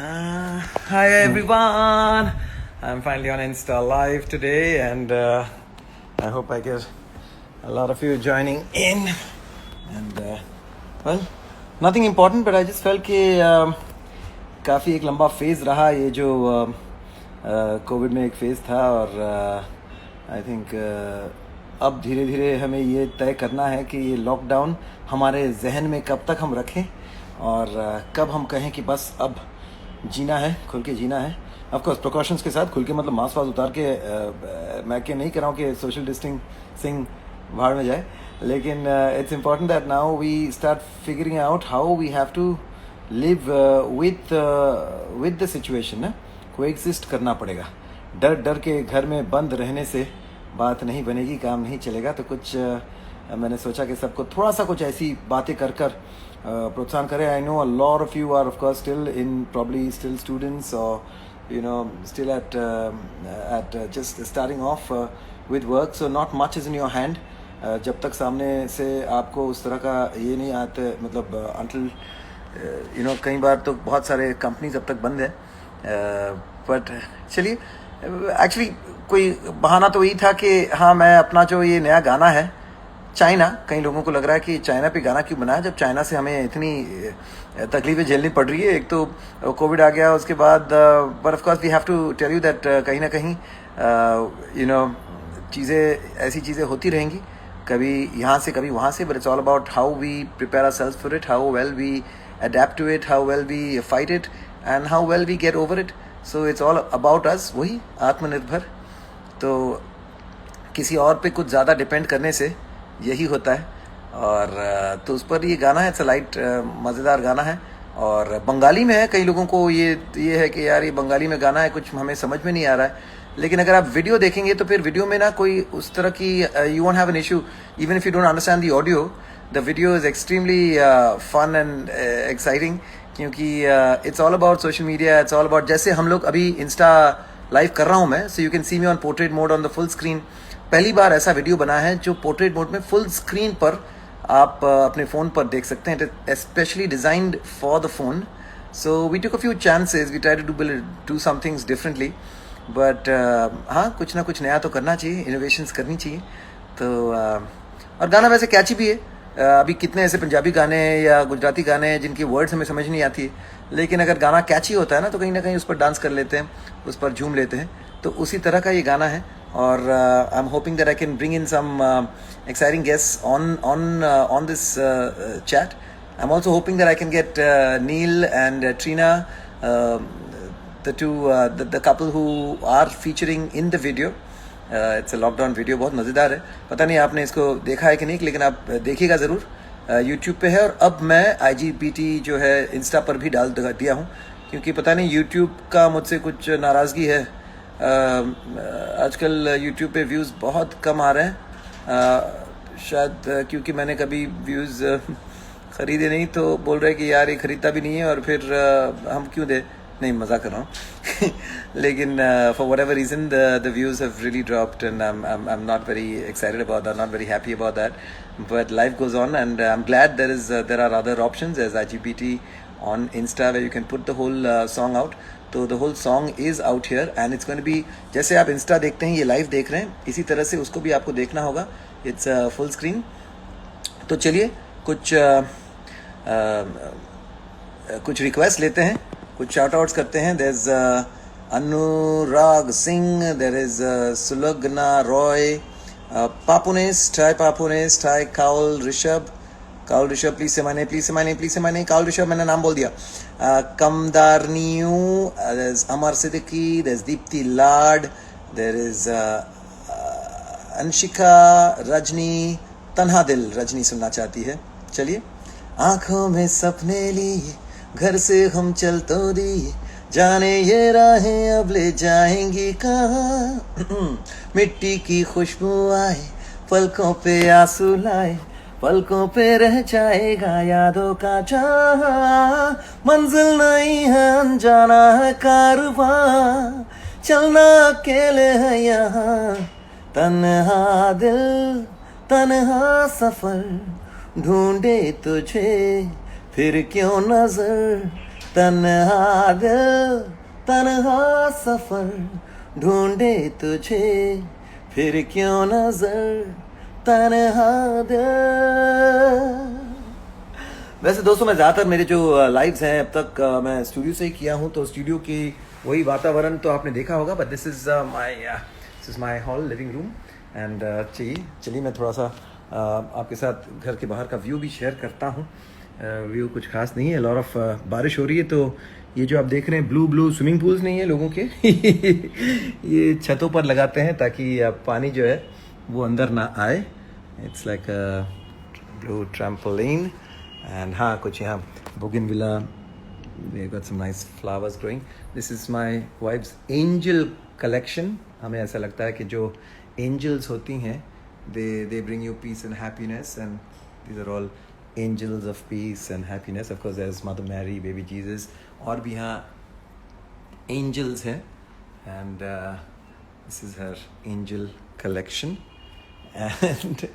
Hi everyone! I'm finally on Insta Live today, and I hope I get a lot of you joining in. And well, nothing important, but I just felt कि काफ़ी एक लंबा phase रहा ये जो Covid में एक phase था, और आई थिंक अब धीरे धीरे हमें ये तय करना है कि ये लॉकडाउन हमारे जहन में कब तक हम रखें, और कब हम कहें कि बस अब जीना है, खुल के जीना है। ऑफ कोर्स प्रिकॉशंस के साथ, खुल के मतलब मास्क वास्क उतार के मैं क्या नहीं कर रहा हूँ कि सोशल डिस्टेंसिंग भाड़ में जाए, लेकिन it's important that now we start figuring out how we have to live with the situation ना। कोएग्जिस्ट करना पड़ेगा। डर डर के घर में बंद रहने से बात नहीं बनेगी, काम नहीं चलेगा। तो कुछ मैंने सोचा कि सबको थोड़ा सा कुछ ऐसी बातें कर कर प्रोत्साहन करें। I know a lot of you are of course still in probably still students, और you know still at just starting off with work, so not much is in your hand. जब तक सामने से आपको उस तरह का ये नहीं आते, मतलब until you know कई बार तो बहुत सारे कंपनीज अब तक बंद है, बट चलिए एक्चुअली कोई बहाना तो यही था कि हाँ मैं अपना जो ये नया गाना है चाइना, कई लोगों को लग रहा है कि चाइना पे गाना क्यों बनाया जब चाइना से हमें इतनी तकलीफें झेलनी पड़ रही है। एक तो कोविड आ गया, उसके बाद but of course we have to tell you that कहीं ना कहीं यू नो चीज़ें ऐसी चीज़ें होती रहेंगी, कभी यहाँ से कभी वहाँ से, but it's all about how we prepare ourselves for it, how well we adapt to it, how well we fight it, and how well we get over it. So it's all about us, वही आत्मनिर्भर। तो किसी और पे कुछ ज़्यादा depend करने से यही होता है, और तो उस पर ये गाना है। इट्स लाइट मज़ेदार गाना है, और बंगाली में है। कई लोगों को ये है कि यार ये बंगाली में गाना है, कुछ हमें समझ में नहीं आ रहा है, लेकिन अगर आप वीडियो देखेंगे तो फिर वीडियो में ना कोई उस तरह की you won't have an issue even if you don't understand the audio. The video is extremely fun and exciting, क्योंकि it's all about social media. It's all about, जैसे हम लोग अभी इंस्टा लाइव कर रहा हूँ मैं, so you can see me on portrait mode on the full screen. पहली बार ऐसा वीडियो बना है जो पोर्ट्रेट मोड में फुल स्क्रीन पर आप अपने फ़ोन पर देख सकते हैं। Specially designed for the phone, so we took a few chances, we try to do some things differently, but हाँ कुछ ना कुछ नया तो करना चाहिए, इनोवेशंस करनी चाहिए। तो और गाना वैसे कैची भी है। अभी कितने ऐसे पंजाबी गाने या गुजराती गाने हैं जिनकी वर्ड्स हमें समझ नहीं आती है, लेकिन अगर गाना कैची होता है ना तो कहीं ना कहीं उस पर डांस कर लेते हैं, उस पर झूम लेते हैं। तो उसी तरह का ये गाना है, और I am hoping that I can bring in some exciting guests on this chat. I'm also hoping that I can get Neil and Trina, the two the couple who are featuring in the video. It's a lockdown video, बहुत मज़ेदार है। पता नहीं आपने इसको देखा है कि नहीं, लेकिन आप देखिएगा ज़रूर। YouTube पे है, और अब मैं IGPT जो है इंस्टा पर भी डाल दिया हूँ, क्योंकि पता नहीं YouTube का मुझसे कुछ नाराज़गी है। आजकल YouTube पे व्यूज़ बहुत कम आ रहे हैं, शायद क्योंकि मैंने कभी व्यूज़ ख़रीदे नहीं, तो बोल रहे कि यार ये ख़रीदता भी नहीं है और फिर हम क्यों दे। नहीं, मज़ाक कर रहा हूँ लेकिन for whatever reason the views have really dropped, and I am not very excited about that, not very happy about that, but life goes on, and I am glad there are other options as IGPT on Insta where you can put the whole song out. तो the whole song is out here and it's going to be, जैसे आप Insta देखते हैं, ये live देख रहे हैं, इसी तरह से उसको भी आपको देखना होगा। It's full screen. तो चलिए कुछ रिक्वेस्ट लेते हैं, कुछ शाउट आउट्स करते हैं। There is Anurag Singh, there is Sulagna Roy, पापुनेस्ट, हाय पापुनेस्ट, hi Kaul Rishabh, Kaul Rishabh please say माने, प्लीज से माने, प्लीज से माने। काउल ऋषभ मैंने नाम बोल दिया। कमदार न्यू, there is Amar Siddiqui, there is Deepti Lad, there is Anshika, Rajni, तन्हा दिल रजनी सुनना चाहती है। चलिए। आंखों में सपने लिए घर से हम चल तो दिए, जाने ये राहें अब ले जाएंगी कहाँ। मिट्टी की खुशबू आए, पलकों पे आंसू लाए, पलकों पे रह जाएगा यादों का जहां। मंजिल नहीं है अनजाना है कारवां, चलना अकेले है यहाँ। तन्हा दिल तन्हा सफर, ढूंढे तुझे फिर क्यों नजर, तन्हा दिल तन्हा सफर ढूंढे तुझे फिर क्यों नजर तन्हा दिल। वैसे दोस्तों मैं ज़्यादातर मेरे जो लाइव्स हैं अब तक मैं स्टूडियो से ही किया हूँ, तो स्टूडियो की वही वातावरण तो आपने देखा होगा, but this is my hall living room. And चलिए मैं थोड़ा सा आपके साथ घर के बाहर का व्यू भी शेयर करता हूँ। व्यू कुछ खास नहीं है, लॉट ऑफ बारिश हो रही है, तो ये जो आप देख रहे हैं ब्लू ब्लू स्विमिंग पूल्स नहीं है लोगों के ये छतों पर लगाते हैं ताकि पानी जो है वो अंदर ना आए। It's like blue trampoline. And हाँ, कुछ यहाँ bougainvillea, we got some nice flowers growing. This is my wife's angel collection. हमें ऐसा लगता है कि जो angels होती हैं they bring you peace and happiness, and these are all angels of peace and happiness. Of course there's Mother Mary, baby Jesus, और भी यहाँ angels हैं, and this is her angel collection. And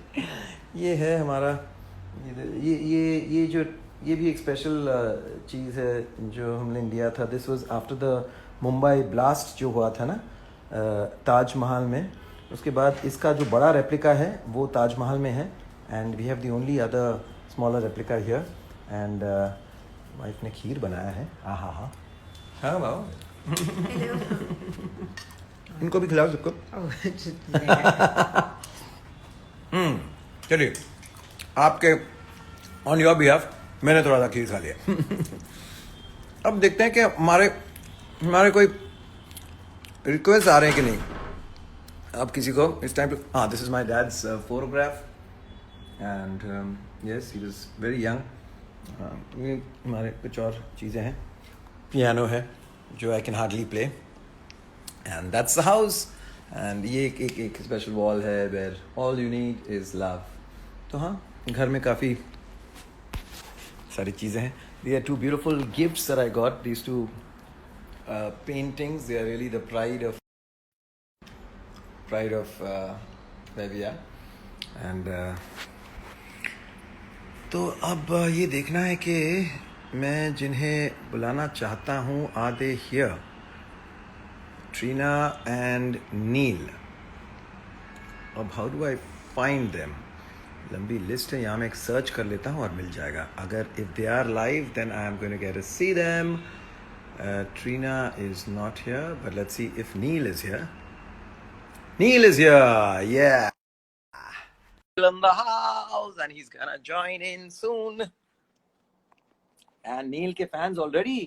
ये है हमारा ये जो ये भी एक स्पेशल चीज़ है जो हमने लिया था। This was after the Mumbai blast जो हुआ था ना ताजमहल में, उसके बाद इसका जो बड़ा रेप्लिका है वो ताजमहल में है, and we have the only other smaller replica here. And wife ने खीर बनाया है, हाँ वाओ इनको भी खिलाओ सबको। चलिए आपके ऑन योर बिहाफ मैंने थोड़ा सा खीर खा लिया। अब देखते हैं कि हमारे कोई रिक्वेस्ट आ रहे हैं कि नहीं। अब किसी को इस टाइम पे, हाँ, this is my dad's photograph, and yes he was very young. ये हमारे कुछ और चीज़ें हैं, पियानो है जो I can hardly play, and that's the house. And ये एक स्पेशल वॉल है where all you need is love. तो हाँ, घर में काफ़ी सारी चीज़ें हैं। They are two beautiful gifts that I got. These two paintings. They are really the pride of where we are. And तो अब ये देखना है कि मैं जिन्हें बुलाना चाहता हूँ are they here? Trina and Neil. अब how do I find them? लंबी लिस्ट है, यहाँ मैं एक सर्च कर लेता हूँ और मिल जाएगा। अगर if they are live then I am going to get to see them. Trina is not here, but let's see if Neil is here. Neil is here, yeah, in the house, and he's gonna join in soon. And Neil के fans already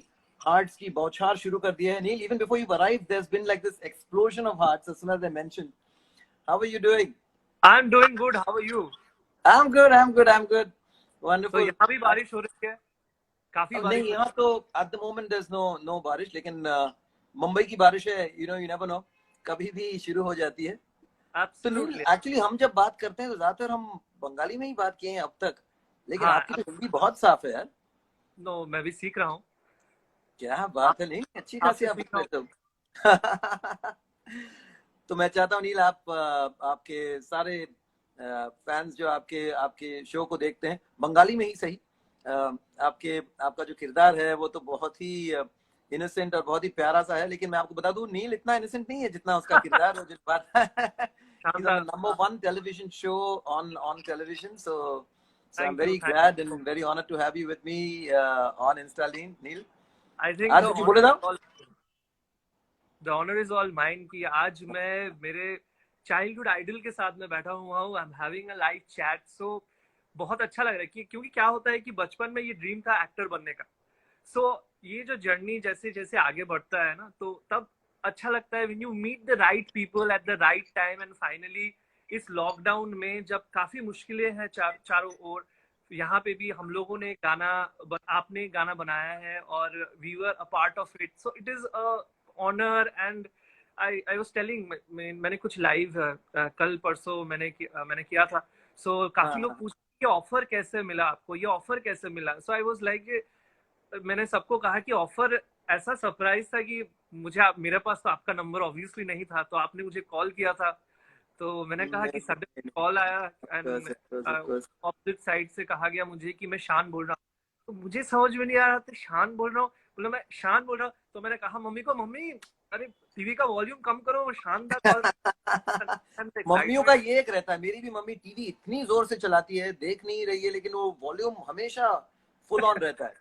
hearts की बौछार शुरू कर दिए हैं। Neil, even before you arrived, there's been like this explosion of hearts as soon as I mentioned. How are you doing? I'm doing good. How are you? I'm good. Wonderful. तो यहाँ भी बारिश हो रही है, काफी बारिश। नहीं, यहाँ तो at the moment there's no बारिश, लेकिन मुंबई की बारिश है, you never know, कभी भी शुरू हो जाती है। Absolutely. तो एक्चुअली हम जब बात करते हैं तो ज्यादातर हम बंगाली में ही बात किए हैं अब तक, लेकिन हाँ, आपकी तो हिंदी बहुत साफ है यार। नो, मैं भी सीख रहा हूँ। क्या बात है, नहीं अच्छी खासी आप तो। तो मैं चाहता हूँ नील, आपके सारे फैंस जो आपके शो को देखते हैं, बंगाली में ही सही, आपका जो किरदार है वो तो बहुत ही इनोसेंट और बहुत ही प्यारा सा है, लेकिन मैं आपको बता दूं नील इतना इनोसेंट नहीं है जितना उसका किरदार है। जिस बात number 1 television show on television, so I'm very glad and very honored to have you with me on Insta, Neil. I think आज कुछ बोले था? The honor is all mine कि आज मैं मेरे चाइल्डहुड आइडल के साथ में बैठा हुआ हूँ। I am having a live chat, so बहुत अच्छा लग रहा है कि क्योंकि क्या होता है कि बचपन में ये ड्रीम था एक्टर बनने का। सो ये जो जर्नी जैसे जैसे आगे बढ़ता है ना, तो तब अच्छा लगता है when you meet the right people at the right time. And finally इस लॉकडाउन में जब काफी मुश्किलें हैं चारों ओर, यहाँ पे भी हम लोगों ने आपने गाना बनाया है और we were a part of it, so it is a honour. And I was telling, मैंने कुछ लाइव कल परसों मैंने किया था। सो काफी लोग पूछ कि ऑफर कैसे मिला आपको, ये ऑफर कैसे मिला। सो आई वाज लाइक, मैंने सबको कहा कि ऑफर ऐसा सरप्राइज था कि मेरे पास तो आपका नंबर ऑब्वियसली नहीं था, तो आपने मुझे कॉल किया था, तो मैंने कहा कि सडन कॉल आया एंड ऑपोजिट साइड से कहा गया मुझे कि मैं शान बोल रहा हूँ। तो मुझे समझ में नहीं आ रहा था शान बोल रहा हूँ, बोला मैं शान बोल रहा हूँ। तो मैंने कहा मम्मी को, मम्मी अरे टीवी का वॉल्यूम कम करो, वो शानदार कॉल। मम्मियों का ये एक रहता है, मेरी भी मम्मी टीवी इतनी जोर से चलाती है, देख नहीं रही है लेकिन वो वॉल्यूम हमेशा फुल ऑन रहता है।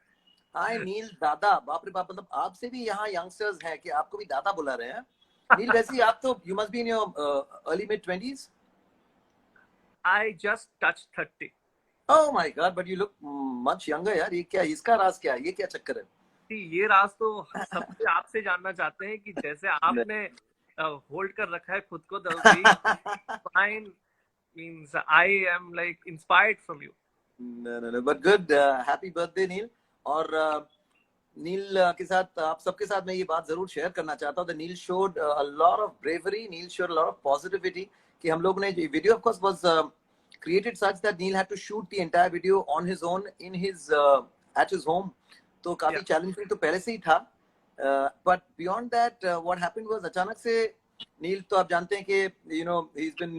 हाय नील दादा, बाप रे बाप, मतलब आपसे भी यहाँ यंगस्टर्स हैं कि आपको भी दादा बुला रहे हैं। नील वैसे ही आप तो, you must be in your early mid 20s। I just touched 30. Oh my God, but you look much younger यार। ये क्या, इसका राज क्या है, ये क्या चक्कर है? ये राज तो सबसे आपसे जानना चाहते हैं कि जैसे आपने होल्ड कर रखा है खुद को, the fine means I am like inspired from you. No, but good. Happy birthday नील। और नील के साथ, आप सबके साथ मैं ये बात जरूर शेयर करना चाहता हूँ। नील showed a lot of bravery, nil showed a lot of positivity। कि हम लोग ने video of course was created such that Neil had to shoot the entire video on his own in his at his home। तो काफी challenging तो पहले से ही था, but beyond that what happened was अचानक से नील, तो आप जानते हैं कि you know he's been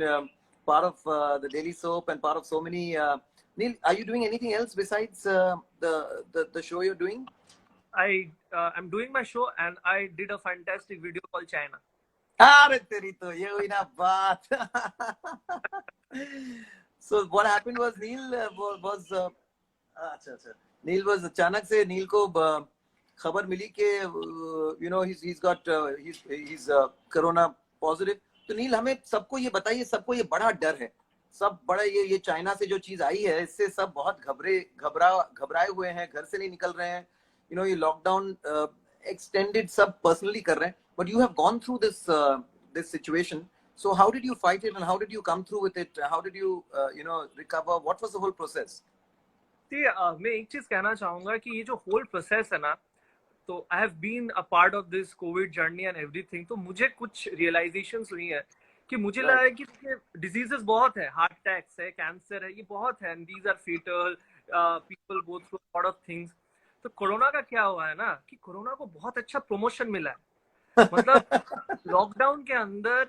part of the Daily Soap and part of so many Neil, are you doing anything else besides the show you're doing? I'm doing my show and I did a fantastic video called China. अरे तेरी तो ये हुई ना बात। So what happened was Neil was अच्छा Neil was अचानक से नील को खबर मिली कि you know he's got he's corona positive। तो नील हमें सबको ये बताइए, सबको ये बड़ा डर है, सब बड़ा ये चाइना से जो चीज आई है इससे सब बहुत घबराए हुए हैं, घर से नहीं निकल रहे हैं। you know ये लॉकडाउन extended सब पर्सनली कर रहे हैं, but you have gone through this situation, so how did you fight it and how did you come through with it? How did you you know recover? What was the whole process? मैं एक चीज कहना चाहूंगा कि ये जो whole process है ना, तो I have been a part of this covid journey and everything. तो मुझे कुछ रियलाइजेशंस हुई है कि मुझे लगा है कि डिजीजेस बहुत है, हार्ट अटैक्स है, कैंसर है, ये बहुत है, these are fatal, people go through lot of things. तो कोरोना का क्या हुआ है ना कि कोरोना को बहुत अच्छा प्रमोशन मिला है। मतलब लॉकडाउन के अंदर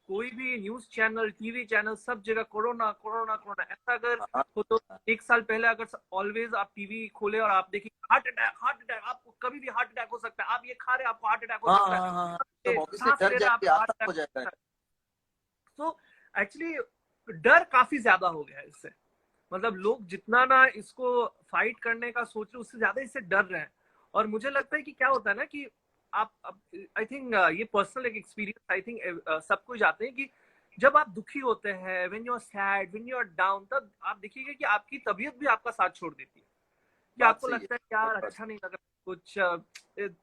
कोई भी न्यूज चैनल, टीवी चैनल, सब जगह कोरोना कोरोना कोरोना। ऐसा अगर हो तो एक साल पहले अगर ऑलवेज आप टीवी खोले और आप देखिए हार्ट अटैक, आपको कभी भी हार्ट अटैक हो सकता है, आप ये खा रहे आपको हार्ट अटैक हो सकता है। तो एक्चुअली डर काफी ज्यादा हो गया है इससे। मतलब लोग जितना ना इसको फाइट करने का सोच रहे, उससे ज्यादा इससे डर रहे हैं। और मुझे लगता है कि क्या होता है ना कि आप आई थिंक ये पर्सनल एक एक्सपीरियंस आई थिंक सबको जाते हैं कि जब आप दुखी होते हैं, when you are sad, when you are down, तब आप देखिएगा कि आपकी तबीयत भी आपका साथ छोड़ देती है कि आपको लगता है यार अच्छा नहीं लग रहा, कुछ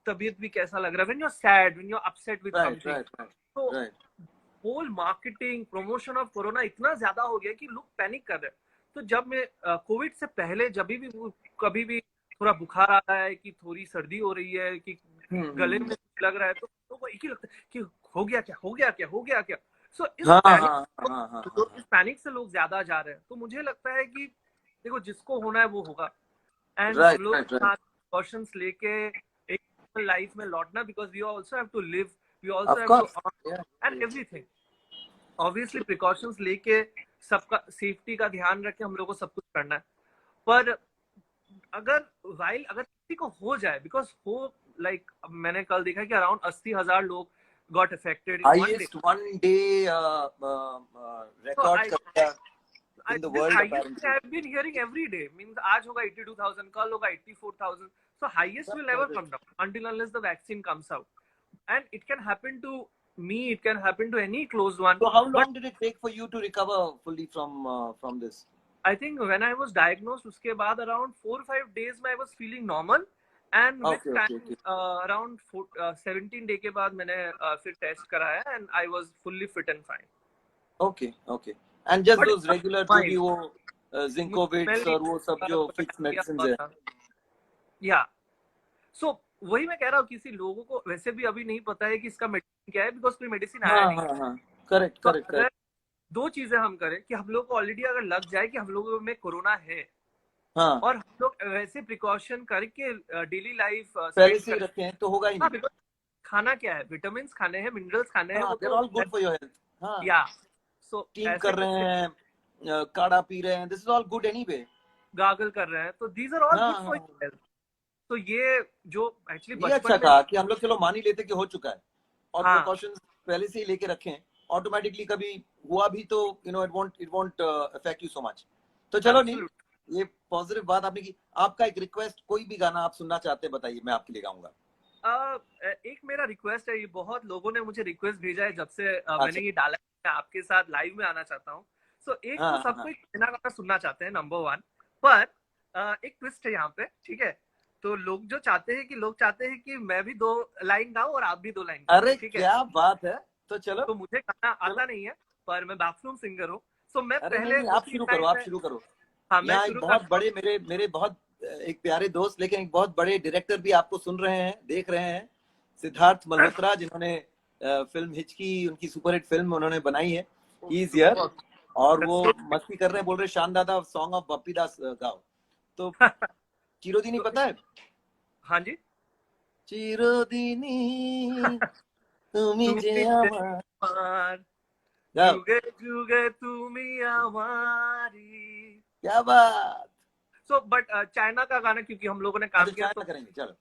तबीयत भी कैसा लग रहा है, when you are sad, when you are upset with something. तो whole marketing promotion of corona इतना ज्यादा हो गया कि लोग पैनिक कर रहे हैं। तो जब मैं कोविड से पहले जब भी कभी भी थोड़ा बुखार आ रहा है कि थोड़ी सर्दी हो रही है कि गले में लग रहा है, तो लोगों को एक ही लगता है कि हो गया क्या। सो इस पैनिक से लोग ज्यादा जा रहे हैं। तो मुझे लगता है कि देखो जिसको होना है वो होगा, एंड हम लोग प्रिकॉशंस लेके एक लाइफ में लौटना, because we also have to live, we also have to and everything. Obviously precautions लेके सबका सेफ्टी का ध्यान रख के हम लोग को सब कुछ करना है। पर अगर किसी को हो जाए, बिकॉज हो लाइक मैंने कल देखा कि अराउंड 80,000 लोग got affected in one day record in the world apparently. I have been hearing every day, means आज होगा 82,000, कल होगा 84,000, so highest will never come down until unless the vaccine comes out, and it can happen to me, it can happen to any close one. So how long did it take for you to recover fully from this? I think when I was diagnosed, उसके बाद around 4 or 5 days में I was feeling normal, and around 17 day के बाद मैंने फिर test कराया and I was fully fit and fine. Okay. And just those regular वो Zincovits और वो सब जो fixed medicines है. Yeah. So वही मैं कह रहा हूँ, किसी लोगों को वैसे भी अभी नहीं पता है कि इसका मेडिसिन क्या है, बिकॉज कोई मेडिसिन आया नहीं। Correct. दो चीजें हम करें कि हम लोग को ऑलरेडी अगर लग जाए कि हम लोगों में कोरोना है, और हम लोग वैसे प्रिकॉशन करके डेली लाइफ पहले से रखे हैं तो होगा ही नहीं। खाना क्या है, विटामिन खाने हैं, मिनरल्स खाने हैं, they're all good for your health। या सो टीम कर रहे हैं, काढ़ा पी रहे हैं, this is all good anyway। गागल कर रहे हैं, तो these are all good for your health। तो ये जो एक्चुअली ये अच्छा बचपन में, कहा कि हम लोग चलो मान ही लेते कि हो चुका है और हाँ प्रिकॉशंस पहले से ही लेके रखे हैं, ऑटोमेटिकली कभी हुआ भी तो it won't affect you so much. तो चलो नील, एब्सोल्यूट। ये पॉजिटिव बात आपने की। आपका एक रिक्वेस्ट, कोई भी गाना आप सुनना चाहते हैं बताइए, मैं आपके लिए गाऊंगा। एक मेरा रिक्वेस्ट है, ये बहुत लोगों ने मुझे रिक्वेस्ट भेजा है जब से मैंने अच्छा। ये डाला है, मैं आपके साथ लाइव में आना चाहता हूँ। सो एक हाँ तो हाँ सबको हाँ। एक नया गाना सुनना चाहते हैं, नंबर वन। पर एक ट्विस्ट है यहाँ पे, ठीक है। तो लोग जो चाहते हैं कि लोग चाहते हैं कि मैं भी 2 लाइन गाऊं और आप भी 2 लाइन गाओ, अरे ठीक है। क्या बात है, तो चलो। तो मुझे गाना चलो, आता नहीं है, पर मैं बाथरूम सिंगर हूँ। सो मैं अरे नहीं पहले नहीं, दो आप तीन शुरू करो, लाइन आप में, शुरू करो। हाँ मैं यहाँ एक शुरू बहुत करता हूँ। बड़े मेरे मेरे बहुत एक प्यारे दोस्त, लेकिन एक बहुत बड़े डायरेक्टर भी आपको सुन रहे हैं, देख रहे हैं, सिद्धार्थ मल्होत्रा, जिन्होंने फिल्म हिचकी, उनकी सुपरहिट फिल्म उन्होंने बनाई है, ही इज हियर। और वो मस्ती कर रहे हैं, बोल रहे शान दादा सॉन्ग ऑफ बप्पी दास गाओ। तो चिरोदिनी पता है? हाँ जी। चिरोदिनी তুমি যে তুমি যে আমার, আমার, गाओ। যুগে যুগে তুমি हमारी। क्या बात। सो बट चाइना का गाना क्योंकि हम लोगों ने काम अच्छा किया, चाइना तो करेंगे, चलो।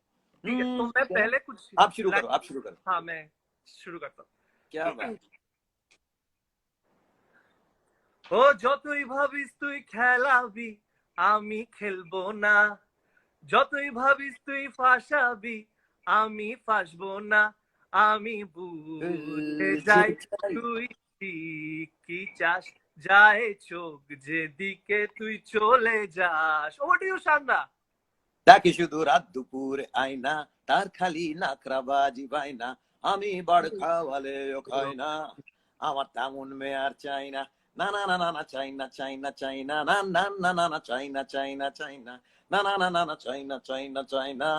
ठीक है। तो मैं क्या? पहले कुछ आप शुरू करो, लाइन, आप शुरू करो। हाँ मैं शुरू करता क्या बात। हूँ। ও যতই ভাবিস তুই খেলাবি, আমি খেলবো না। যতই ভাবিস তুই ফাঁসাবি, আমি ফাঁসবো না। আমি বুঝে যাই তুই ঠিক কি চাস, যায় চোখ যেদিকে তুই চলে যাস। Over to you Shanta. তাকে শুধু রাত দুপুর আয়না, তার খালি নাকরাবাজি বাইনা, আমি বড় খাওয়ালেও খাই না, আমার তেমন মেয়ে আর চাই না। না না না না না, চাই না চাই না চাই না, না না না না না, চাই না চাই না চাই না, না না না না না, চাই না চাই না চাই না,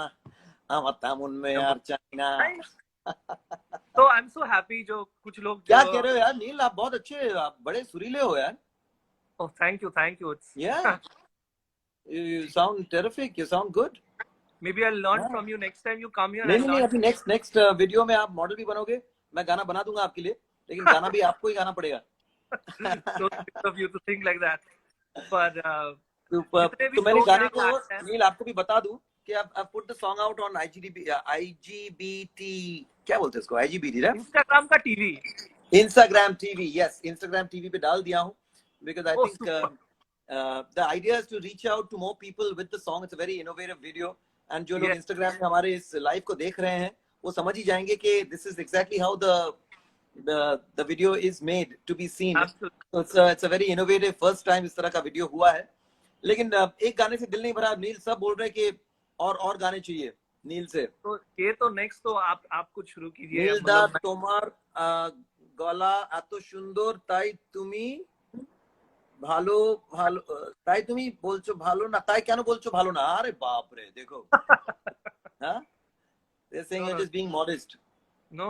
আমার তেমন মেয়ে আর চাই না। तो आई एम सो हैप्पी जो कुछ लोग क्या जो, कह रहे हो यार नील, आप बहुत अच्छे, आप बड़े सुरीले हो यार। Oh thank you thank you. It's Yeah, you sound terrific, you sound good. maybe I'll learn हाँ। from you next time you come here, नहीं I'll नहीं नहीं, learn. अभी नेक्स्ट नेक्स्ट वीडियो में आप मॉडल भी बनोगे, मैं गाना बना दूंगा आपके लिए, लेकिन गाना भी आपको ही गाना पड़ेगा। So sweet of you to think like that. पर जितने भी तो मैंने लोग गाने यहाँ पे को, आते हैं, नील आपको भी बता दूं कि आप put the song out on IGBT, क्या बोलते हैं इसको, IGBT ना, इंस्टाग्राम का TV. Instagram TV. Yes, Instagram TV पे डाल दिया हूँ, because I oh think super. the idea is to reach out to more people with the song. It's a very innovative video, and जो लोग Yes, Instagram में हमारे इस live को देख रहे हैं, वो समझ ही जाएंगे कि this is exactly how the video is made to be seen. absolutely. So it's a very innovative first time इस तरह का वीडियो हुआ है। लेकिन एक गाने से दिल नहीं भरा नील, सब बोल रहे हैं कि और गाने चाहिए नील से। तो ये तो नेक्स्ट तो आप कुछ शुरू कीजिए, নীল দা मतलब তোমার গলা এত সুন্দর, তাই তুমি ভালো ভালো তাই তুমি বলছো ভালো না, তাই কেন বলছো ভালো না, আরে বাপ রে, দেখো। হ্যাঁ, they're saying No, you're no. just being modest. No.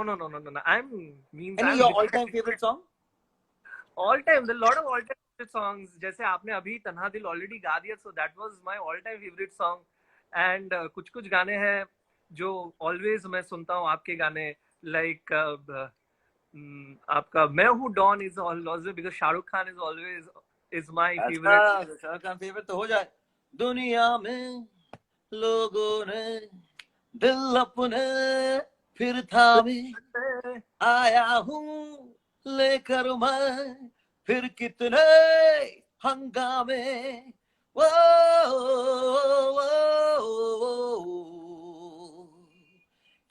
I'm means Any I'm your all time favorite song? all time. There are lot of all time favorite songs. जैसे आपने अभी तन्हा दिल ऑलरेडी गा दिया, so that was my all time favorite song. And कुछ कुछ गाने हैं जो always मैं सुनता हूँ आपके गाने, like आपका मैं हूँ Don is always because Shahrukh Khan is always is my favorite. अच्छा, शाहरुख खान फेवरेट तो हो जाए। दुनिया में लोगों ने दिल अपने फिर थामे, आया हूँ लेकर मैं फिर कितने हंगामे, वो,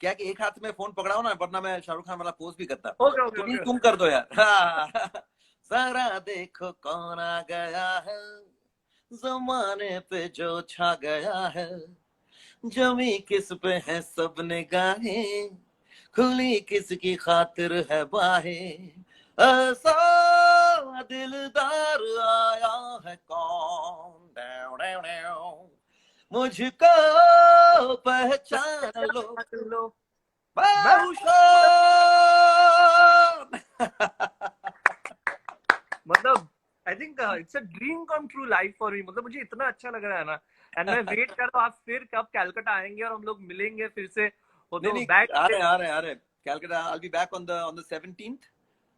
क्या कि एक हाथ में फोन पकड़ाओ ना, वरना मैं शाहरुख खान वाला पोज भी करता। Okay. प्लीज तुम कर दो यार। हाँ। जरा देखो कौन आ गया है, जमाने पे जो छा गया है, जमी किस पे है सब निगाहें, खुली किसकी खातिर है बाहें, ऐसा दिलदार आया है कौन, मुझको पहचान लो, मैं हूँ शान। मतलब I think it's a dream come true life for me. मतलब मुझे इतना अच्छा लग रहा है ना, एंड मैं वेट कर रहा हूँ आप फिर कब कैलकाटा आएंगे और हम लोग मिलेंगे फिर से। वो तो नहीं बैक आ रहे Calcutta, I'll be back on the 17th,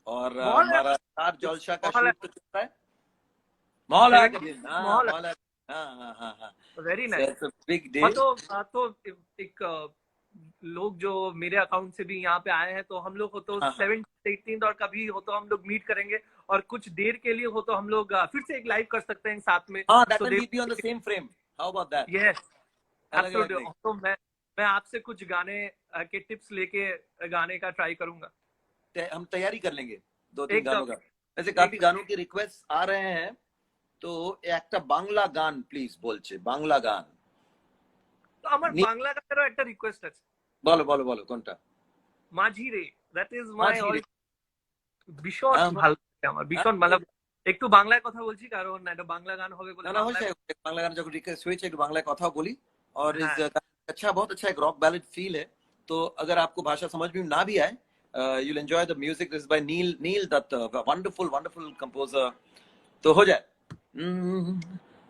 और हमारा स्टार जलसा का शूट तो चल रहा है, मौला के दिन। हाँ, मौला। मौला, हाँ very so nice. it's a big day. हाँ तो एक लोग जो मेरे अकाउंट से भी यहाँ पे आए हैं, तो हम लोग हो तो हाँ 17th और कभी हो तो हम लोग मीट करेंगे, और कुछ देर के लिए हो तो हम लोग फिर से एक लाइव कर सकते हैं साथ में। हाँ, that so time we'll be on the same frame. How about that? Yes अलग अलग एब्सोल्युटली। नहीं, तो मैं आपसे कुछ गाने के टिप्स लेके गाने का ट्राई करूंगा। हम तैयारी कर लेंगे 2-3 गानों एकदम का। वैसे काफी एकदम। गानों की रिक्वेस्ट आ रहे हैं, तो একটা বাংলা গান প্লিজ বলছে, বাংলা গান। তো আমার বাংলা গানেরও একটা রিকোয়েস্ট আছে। বলো বলো বলো কোনটা? মাঝি রে, that is my Majhi all. রে। ভীষণ ভালো লাগে আমার, ভীষণ ভালো। একটু বাংলায় কথা বলছি কারণ এটা বাংলা গান হবে বলে। না না হয়েছে, বাংলা গান যখন রিকোয়েস্ট হয়েছে একটু বাংলায় কথা বলি। और इस हाँ। अच्छा, बहुत अच्छा एक रॉक बैलेड फील है। तो अगर आपको भाषा समझ में ना भी आए, you'll enjoy the music. This is by Neil Dutt, wonderful composer. তো हो जाए।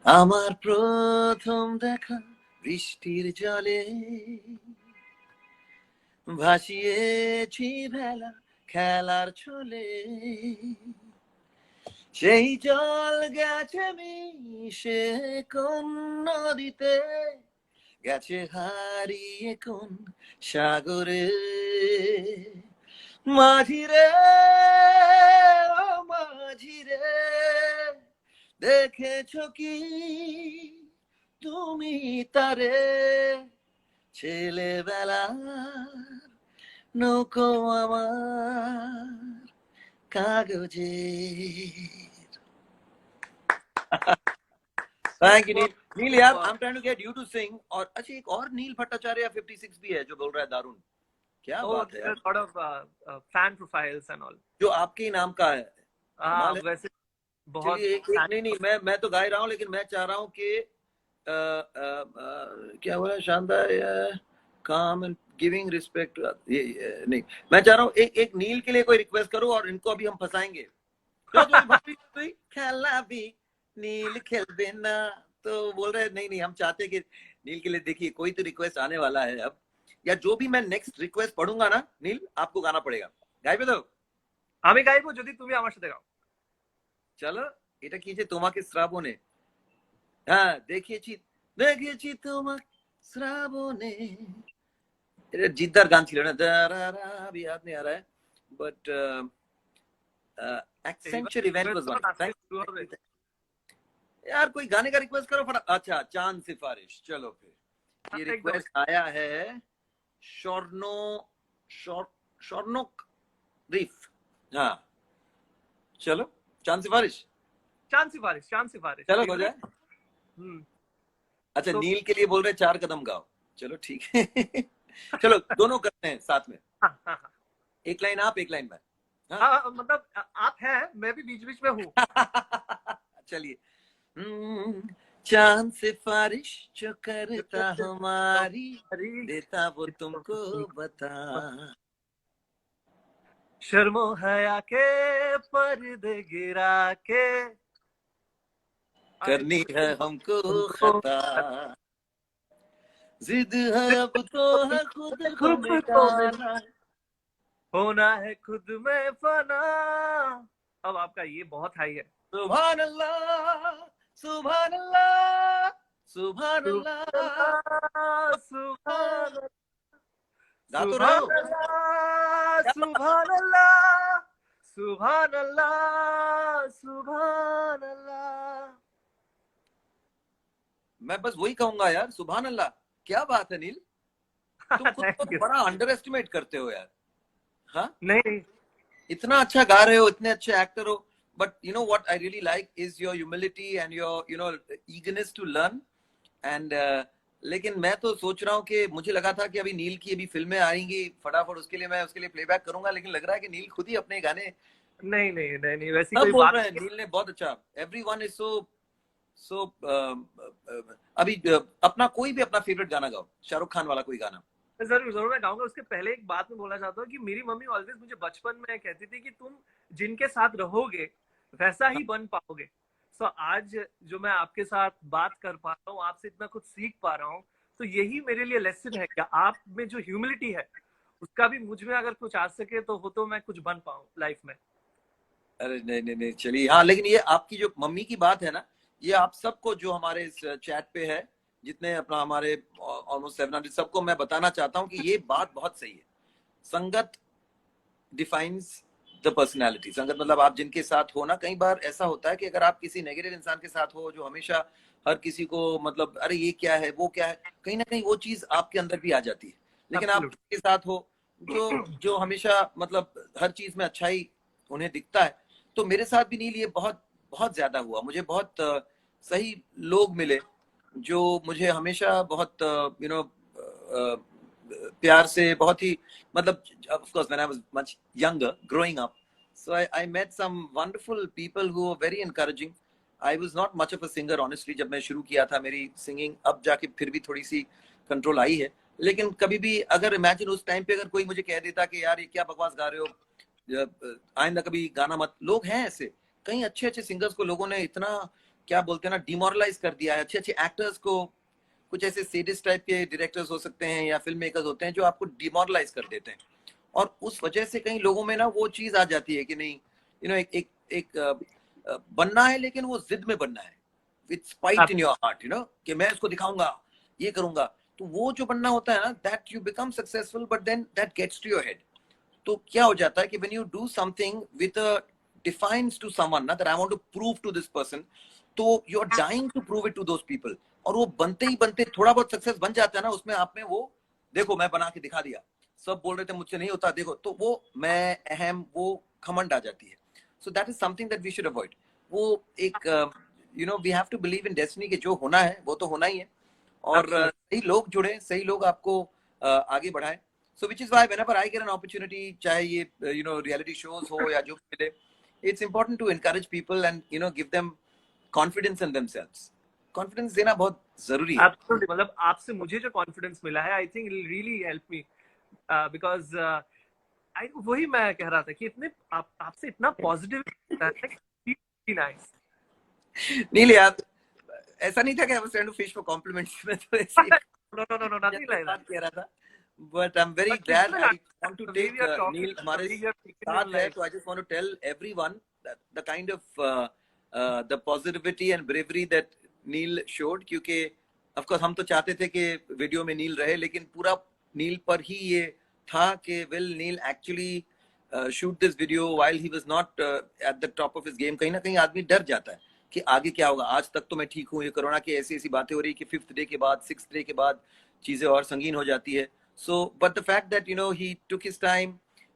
আমার প্রথম দেখা বৃষ্টির জলে, ভাসিয়েছি ভেলা খেলার ছলে, সেই জল গেছে মিশে কোন নদীতে, গেছে হারিয়ে কোন সাগরে। মাঝি রে ও মাঝি রে, দেখেছো কি তুমি তারে, ছেলেবেলার নৌকো আমার কাগজে। Thank you Neil. नील यार, I am trying to get you to sing. और अच्छा, एक और नील भट्टाचार्य 56 भी है जो बोल रहा है दारुण। क्या बात है यार, sort of fan profiles and all. जो आपके ही नाम का है। हाँ कमाल है। वैसे बहुत चलिए एक नहीं, मैं तो गा ही रहा हूँ, लेकिन मैं चाह रहा हूँ कि क्या बोला, शानदार काम एंड गिविंग रिस्पेक्ट। ये नहीं, मैं चाह रहा हूँ एक नील के लिए कोई रिक्वेस्ट करो, और इनको अभी हम फंसाएंगे। खेला भी नील खेल ना, तो बोल रहे नहीं हम चाहते कि नील के लिए, देखिए कोई तो रिक्वेस्ट आने वाला है अब, या जो भी मैं नेक्स्ट रिक्वेस्ट पढ़ूंगा ना नील, आपको गाना पड़ेगा। गाइबे तो আমি গাইবো যদি তুমি আমার সাথে গাও। চলো এটা কি যে তোমাকে শ্রাবণে, হ্যাঁ দেখেছি তোমাকে শ্রাবণে, এটা জিদ্দার গান ছিল না, अभी याद नहीं आ रहा है, but Accenture event was one. यार कोई गाने का रिक्वेस्ट करो फटाफट। अच्छा, चांद सिफारिश। चलो फिर ये रिक्वेस्ट आया है शॉर्नोक रीफ। हाँ चलो, चांद सिफारिश चलो हो जाए। अच्छा, नील के लिए बोल रहे 4 कदम गाओ। चलो ठीक है। चलो दोनों करते हैं साथ में। एक लाइन आप, एक लाइन मैं। मतलब आप हैं, मैं भी बीच बीच में हूँ। चलिए। चांद सिफारिश जो करता हमारी, देता वो तुमको बता, शर्मो हया के पर्दे गिरा के, करनी है हमको खता, जिद है अब तो है खुद को मिटाना, होना है खुद में फना। अब आपका ये बहुत हाई है। सुभान अल्लाह सुभान अल्लाह सुभान अल्लाह सुभान गा तो रहे हो। सुभान अल्लाह सुभान अल्लाह सुभान अल्लाह। मैं बस वही कहूंगा यार, सुभान अल्लाह। क्या बात है नील, तुम खुद को बड़ा अंडर एस्टिमेट करते हो यार। हाँ नहीं, इतना अच्छा गा रहे हो, इतने अच्छे एक्टर हो, but you know what I really like is your humility and your eagerness to learn and लेकिन मैं तो सोच रहा हूँ कि मुझे लगा था कि अभी नील की अभी फिल्में आएंगी फटाफट, उसके लिए मैं उसके लिए प्लेबैक करूंगा, लेकिन लग रहा है कि नील खुद ही अपने गाने नहीं वैसी सब कोई बोल बात रहे हैं। नील ने बहुत अच्छा, everyone is so अभी अपना कोई भी अपना फेवरेट गाना गाओ, शाहरुख खान वाला कोई गाना। जरूर मैं गाऊंगा। उसके पहले एक बात मैं बोलना चाहता हूँ कि मेरी मम्मी ऑलवेज मुझे बचपन में कहती थी कि तुम जिनके साथ रहोगे वैसा ही बन पाओगे। सो आज जो मैं आपके साथ बात कर पा रहा हूँ, आपसे इतना कुछ सीख पा रहा हूँ, तो यही मेरे लिए लेसन है कि आप में जो ह्यूमिलिटी है उसका भी मुझ में अगर कुछ आ सके तो वो तो मैं कुछ बन पाऊँ लाइफ में। अरे नहीं चलिए। हाँ लेकिन ये आपकी जो मम्मी की बात है ना, ये आप सबको जो हमारे इस चैट पे है, जितने अपना हमारे ऑलमोस्ट 700, सबको मैं बताना चाहता हूँ कि ये बात बहुत सही है। संगत डिफाइंस द पर्सनैलिटी। संगत मतलब आप जिनके साथ हो ना, कई बार ऐसा होता है कि अगर आप किसी नेगेटिव इंसान के साथ हो जो हमेशा हर किसी को मतलब अरे ये क्या है वो क्या है, कहीं ना कहीं वो चीज आपके अंदर भी आ जाती है। लेकिन आप Absolutely. के साथ हो जो जो हमेशा मतलब हर चीज में अच्छाई उन्हें दिखता है। तो मेरे साथ भी नील ये बहुत बहुत ज्यादा हुआ। मुझे बहुत सही लोग मिले जो मुझे हमेशा बहुत प्यार से बहुत ही मतलब of course when I was much younger growing up, so I met some wonderful people who were very encouraging. I was not much of a singer honestly जब मैं शुरू किया था मेरी सिंगिंग, अब जाके फिर भी थोड़ी सी कंट्रोल आई है। लेकिन कभी भी अगर इमेजिन उस टाइम पे अगर कोई मुझे कह देता कि यार ये क्या बकवास गा रहे हो, आइंदा कभी गाना मत। लोग हैं ऐसे, कई अच्छे अच्छे सिंगर्स को लोगों ने इतना क्या बोलते हैं ना डिमोरलाइज कर दिया है। अच्छे अच्छे एक्टर्स को, कुछ ऐसे सेडिस्ट टाइप के डायरेक्टर्स हो सकते हैं या फिल्म मेकर्स होते हैं जो आपको डिमोरलाइज कर देते हैं। और उस वजह से कई लोगों में ना वो चीज आ जाती है कि नहीं एक एक एक बनना है, लेकिन वो जिद में बनना है, with spite in your heart, कि मैं इसको दिखाऊंगा, ये करूंगा। तो वो जो बनना होता है ना, that you become successful but then that gets to your head. तो क्या हो जाता है कि when you do something with a defiance to someone ना that I want to prove to this person, तो you are dying to prove it to those people. और वो बनते ही बनते थोड़ा बहुत सक्सेस बन जाता है ना, उसमें आप में वो देखो मैं बना के दिखा दिया, सब बोल रहे थे मुझसे नहीं होता, देखो। तो वो मैं अहम वो घमंड आ जाती है। So that is something that we should avoid. वो एक we have to believe in destiny कि जो होना है वो तो होना ही है। और सही लोग जुड़े, सही लोग आपको आगे बढ़ाएं। So which is why whenever I get an opportunity, चाहे ये reality shows हो या जो मिले, it's important to encourage people and give them confidence in themselves. Confidence देना बहुत जरूरी है। Absolutely. मतलब आपसे मुझे जो कॉन्फिडेंस मिला है, I think it will really help me, because वही मैं कह रहा था कि इतने आपसे इतना पॉजिटिव नाइस। नील यार, ऐसा नहीं था कि I was trying to fish for compliments में तो ऐसे No, nothing like that. कह रहा था। But I'm very glad I want to take Neil हमारे साथ है, तो I just want to tell everyone that the kind of the positivity and bravery that Neil showed, क्योंकि of course हम तो चाहते थे कि वीडियो में नील रहे, लेकिन पूरा नील पर ही ये था कि will Neil actually shoot this video while he was not at the top of his game। कहीं ना कहीं आदमी डर जाता है कि आगे क्या होगा। आज तक तो मैं ठीक हूँ, ये कोरोना की ऐसी ऐसी बातें हो रही कि 5th डे के बाद 6th डे के बाद चीजें और संगीन हो जाती है। So, but the fact that he took his time,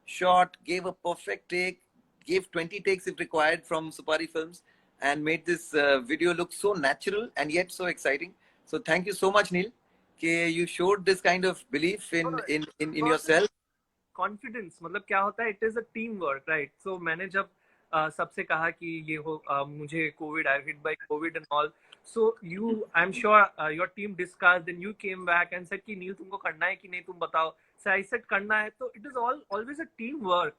shot, gave a perfect take, gave 20 takes if required from Supari Films, and made this video look so natural and yet so exciting. So thank you so much, Neil, कि you showed this kind of belief in yourself. Confidence मतलब क्या होता है, it is a team work, right. So मैंने जब सबसे कहा कि ये हो मुझे covid, I hit by covid and all, so you I am sure your team discussed and you came back and said कि नील तुमको करना है कि नहीं, तुम बताओ। सो आई सेड करना है। तो it is always a team work.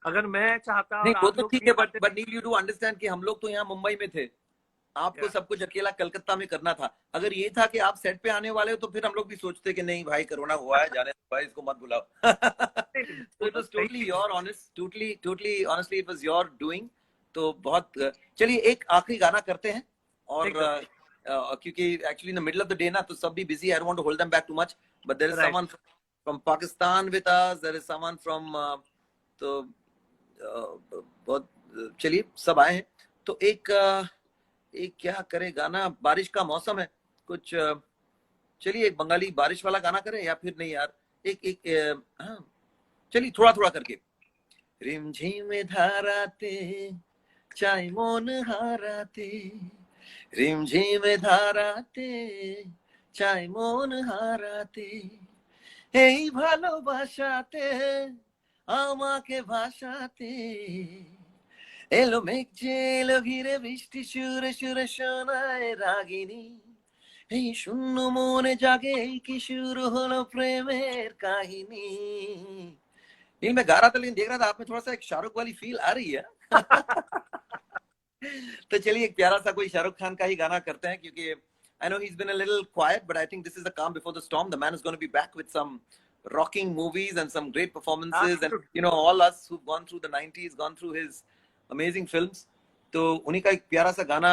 अगर मैं चाहता नहीं और वो आप तो लोग ठीक है, but Neil you do understand कि हम लोग तो यहाँ मुंबई में थे, आपको सब कुछ अकेला कलकत्ता में करना था। अगर ये था कि आप सेट पे आने वाले हो तो फिर हम लोग भी सोचते कि नहीं भाई कोरोना हुआ है, जाने दो भाई, इसको मत बुलाओ। So it was totally your honest, totally honestly it was your doing। तो बहुत चलिए एक आखिरी गाना करते हैं। और क्योंकि actually in the middle of the day ना तो सब भी busy, I don't want to hold them back too much, but there is someone from Pakistan with us, there is someone from तो बहुत चलिए सब आए हैं। तो एक क्या करे गाना, बारिश का मौसम है कुछ, चलिए एक बंगाली बारिश वाला गाना करें या फिर नहीं यार एक हाँ चलिए थोड़ा थोड़ा करके। रिमझिम धाराते चाय मन हाराते, रिमझिम धाराते চাই মন হারাতে, এই ভালোবাসাতে আমাকে ভাসাতে, এলো মেঘ যে এলো ঘিরে বৃষ্টি সুরে সুরে শোনায় রাগিনী, এই শূন্য মনে জাগে এই কি শুরু হলো প্রেমের কাহিনী। नील मैं गा रहा था लेकिन देख रहा था आप में थोड़ा सा एक शाहरुख वाली फील आ रही है। तो चलिए एक प्यारा सा कोई शाहरुख खान का ही गाना करते हैं, क्योंकि I know he's been a little quiet, but I think this is the calm before the storm. The man is going to be back with some rocking movies and some great performances. And all us who've gone through the 90s, gone through his amazing films. तो उन्हीं का एक प्यारा सा गाना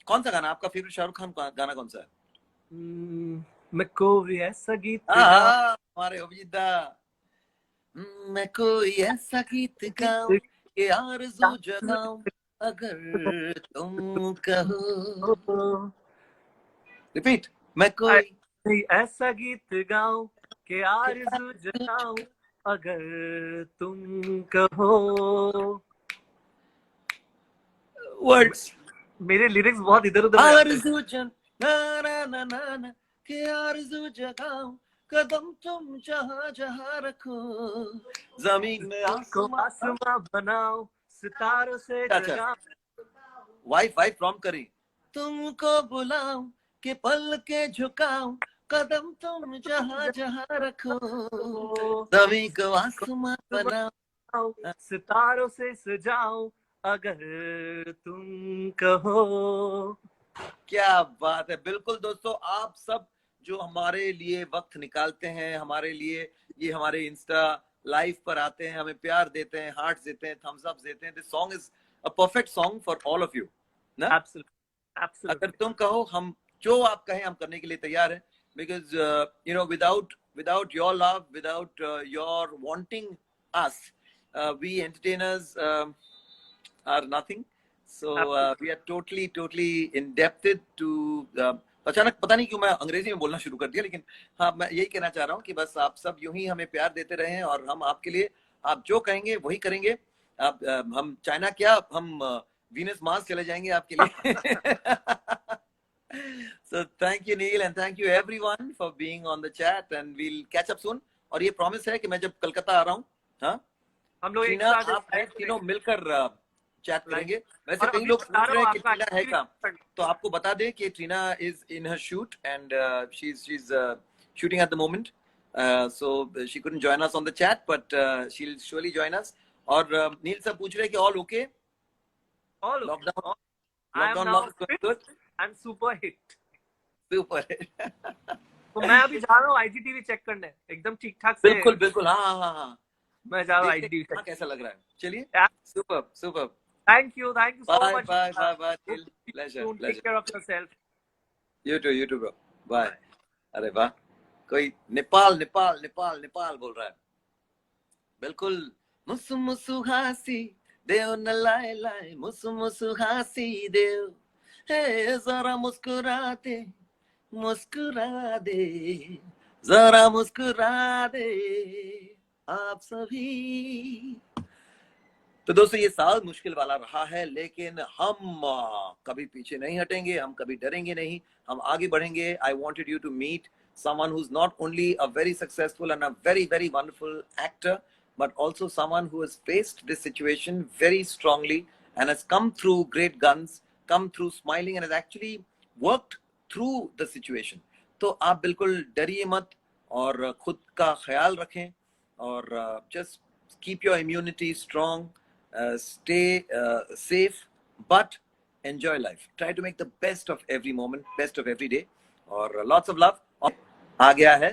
कौन सा गाना आपका फेवरेट शाहरुख खान का गाना कौन सा है? मैं कोई ऐसा गीत हमारे अभिजीत दा। मैं कोई ऐसा गीत गाऊं कि आरज़ू जगाऊं अगर तुम कहो। रिपीट। मैं कोई ऐसा गीत गाऊं कि आरज़ू जगाऊं अगर तुम कहो। वर्ड्स। मेरे लिरिक्स बहुत इधर उधर आरज़ू जन ना ना ना ना ना कि आरज़ू जगाऊं कदम तुम जहां जहां रखो जमीन में को आसमां। आसमां बनाओ सितारों से अच्छा जगाओ। वाइफ प्रॉम्प्ट करी। तुमको बुलाऊं कि पल के झुकाऊं कदम तुम जहां जहां रखो जमीन को आसमां बनाओ। सितारों से सजाओ अगर तुम कहो। क्या बात है। बिल्कुल दोस्तों, आप सब जो हमारे लिए वक्त निकालते हैं, हमारे लिए ये हमारे इंस्टा लाइव पर आते हैं, हमें प्यार देते हैं, हार्ट्स देते हैं, थम्स अप देते हैं, this song is a perfect song for all of you ना। अगर तुम कहो, हम जो आप कहें हम करने के लिए तैयार हैं, because you know without your love, without your wanting us, we entertainers are nothing. So we are totally indebted to अचानक पता नहीं क्यों मैं अंग्रेजी में बोलना शुरू कर दिया, लेकिन हाँ मैं यही कहना चाह रहा हूँ कि बस आप सब यूं ही हमें प्यार देते रहें और हम आपके लिए, आप जो कहेंगे वही करेंगे. आप हम चाइना क्या, हम वीनस मार्स चले जाएंगे आपके लिए. So thank you Neil and thank you everyone for being on the chat and we'll catch up soon. और ये प्रॉमिस है कि मैं जब कलकत्ता आ रहा हूँ, हाँ हम लोग एक ट्रीना साथ आप तीनों मिलकर चैट करेंगे. वैसे कई लोग पूछ रहे हैं कि ट्रीना है कहाँ, तो आपको बता दें कि Trina is in her shoot and she is shooting at the moment, so she couldn't join us on the chat but she'll surely join us. और नील सब पूछ रहे हैं कि all okay, lockdown not good. I'm super hit. Super. तो मैं अभी जा रहा हूँ IGTV चेक करने एकदम ठीक ठाक से. बिल्कुल हाँ मैं जा रहा हूँ IGTV. कैसा लग रहा है. चलिए super. Thank you so much. Bye. Pleasure. Take care of yourself. You too bro. Bye. अरे वाह, कोई नेपाल बोल रहा है. बिल्कुल. मुसु हासी देव न लाए मुसु हासी देव, हे जरा मुस्कुरा दे जरा मुस्कुरा दे आप सभी. तो दोस्तों ये साल मुश्किल वाला रहा है, लेकिन हम कभी पीछे नहीं हटेंगे, हम कभी डरेंगे नहीं, हम आगे बढ़ेंगे. I wanted you to meet someone who's not only a very successful and a very wonderful actor, but also someone who has faced this situation very strongly and has come through great guns, come through smiling and has actually worked through the situation. तो आप बिल्कुल डरिए मत और खुद का ख्याल रखें और just keep your immunity strong. Stay safe but enjoy life. Try to make the best of every moment, best of every day, और lots of love. आ गया है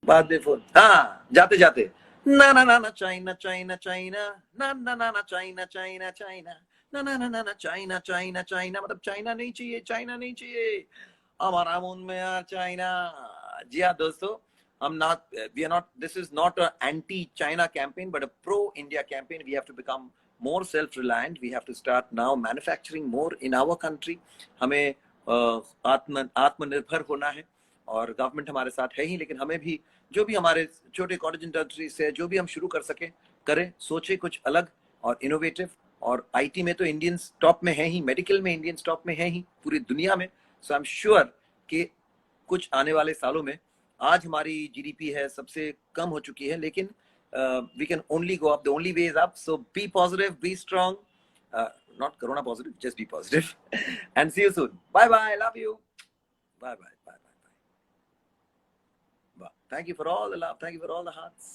बाद में फोन. हाँ जाते ना चाइना ना चाइना मतलब चाइना नहीं चाहिए हमारा मुंह में यार चाइना. जी हाँ दोस्तों, we are not, this is not an anti-China campaign but a pro-India campaign. We have to become more self-reliant. We have to start now manufacturing more in our country. हमें आत्मनिर्भर होना है और गवर्नमेंट हमारे साथ है ही, लेकिन हमें भी जो भी हमारे छोटे कॉटेज इंडस्ट्री से जो भी हम शुरू कर सके करें, सोचे कुछ अलग और इनोवेटिव. और आईटी में तो इंडियंस टॉप में है ही, मेडिकल में इंडियंस टॉप में है ही पूरी दुनिया में. सो आई एम श्योर कि कुछ आने वाले सालों में, आज हमारी जीडीपी है सबसे कम हो चुकी है, लेकिन we can only go up. The only way is up. So be positive, be strong, not corona positive, just be positive and see you soon. Bye, love you. Bye. Thank you for all the love. Thank you for all the hearts.